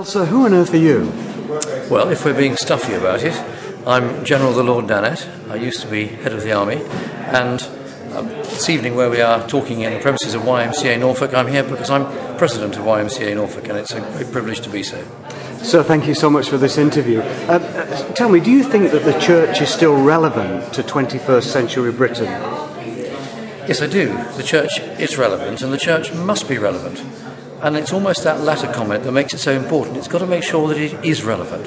sir, who on earth are you? Well, if we're being stuffy about it, I'm General the Lord Dannatt. I used to be head of the army, and this evening, where we are talking in the premises of YMCA Norfolk, I'm here because I'm president of YMCA Norfolk, and it's a great privilege to be so. Sir, thank you so much for this interview. Tell me, do you think that the church is still relevant to 21st century Britain? Yes, I do. The church is relevant, and the church must be relevant. And it's almost that latter comment that makes it so important. It's got to make sure that it is relevant.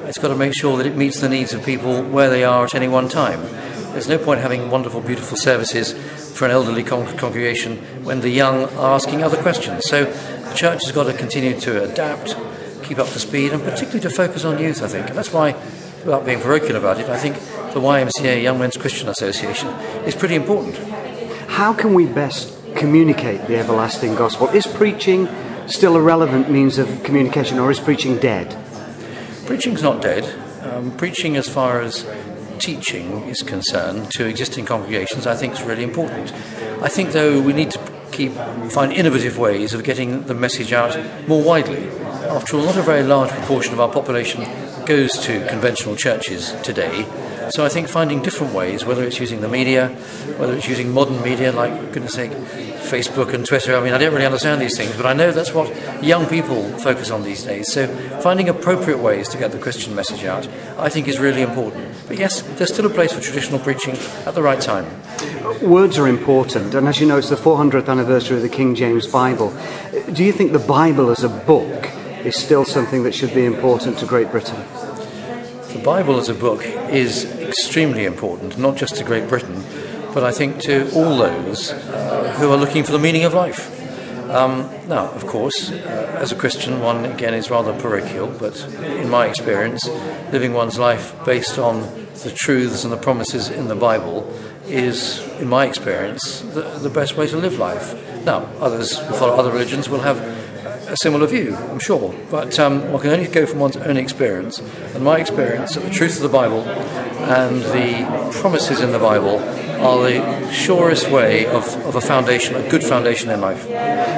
It's got to make sure that it meets the needs of people where they are at any one time. There's no point having wonderful, beautiful services for an elderly congregation when the young are asking other questions. So the church has got to continue to adapt, keep up to speed, and particularly to focus on youth, I think. And that's why, without being parochial about it, I think the YMCA, Young Men's Christian Association, is pretty important. How can we best communicate the everlasting gospel? Is preaching still a relevant means of communication, or is preaching dead? Preaching's not dead. Preaching, as far as teaching is concerned, to existing congregations, I think is really important. I think, though, we need to find innovative ways of getting the message out more widely. After all, not a very large proportion of our population goes to conventional churches today. So I think finding different ways, whether it's using the media, whether it's using modern media like, for goodness sake, Facebook and Twitter. I mean, I don't really understand these things, but I know that's what young people focus on these days. So finding appropriate ways to get the Christian message out, I think, is really important. But yes, there's still a place for traditional preaching at the right time. Words are important, and as you know, it's the 400th anniversary of the King James Bible. Do you think the Bible as a book is still something that should be important to Great Britain? The Bible as a book is extremely important, not just to Great Britain, but I think to all those who are looking for the meaning of life. Now, of course, as a Christian, one again is rather parochial, but in my experience, living one's life based on the truths and the promises in the Bible is, in my experience, the best way to live life. Now, others who follow other religions will have a similar view, I'm sure, but one can only go from one's own experience. And my experience that the truth of the Bible and the promises in the Bible are the surest way of a foundation, a good foundation in life.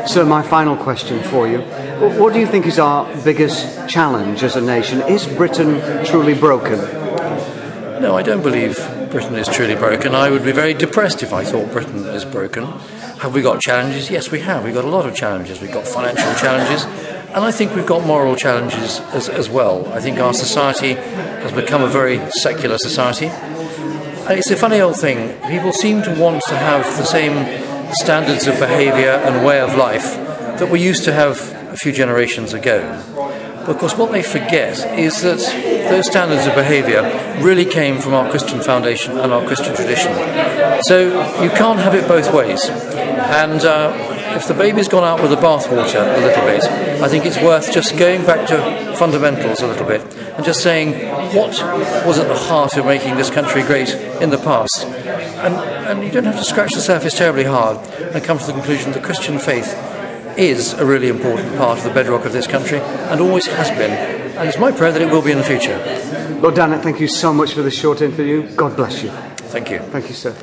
So my final question for you, what do you think is our biggest challenge as a nation? Is Britain truly broken? No, I don't believe Britain is truly broken. I would be very depressed if I thought Britain is broken. Have we got challenges? Yes, we have. We've got a lot of challenges. We've got financial challenges, and I think we've got moral challenges as well. I think our society has become a very secular society. And it's a funny old thing. People seem to want to have the same standards of behaviour and way of life that we used to have a few generations ago. But of course, what they forget is that those standards of behaviour really came from our Christian foundation and our Christian tradition. So you can't have it both ways. And if the baby's gone out with the bathwater a little bit, I think it's worth just going back to fundamentals a little bit and just saying what was at the heart of making this country great in the past. And you don't have to scratch the surface terribly hard and come to the conclusion that Christian faith is a really important part of the bedrock of this country and always has been. And it's my prayer that it will be in the future. Lord Dannatt, thank you so much for this short interview. God bless you. Thank you. Thank you, sir.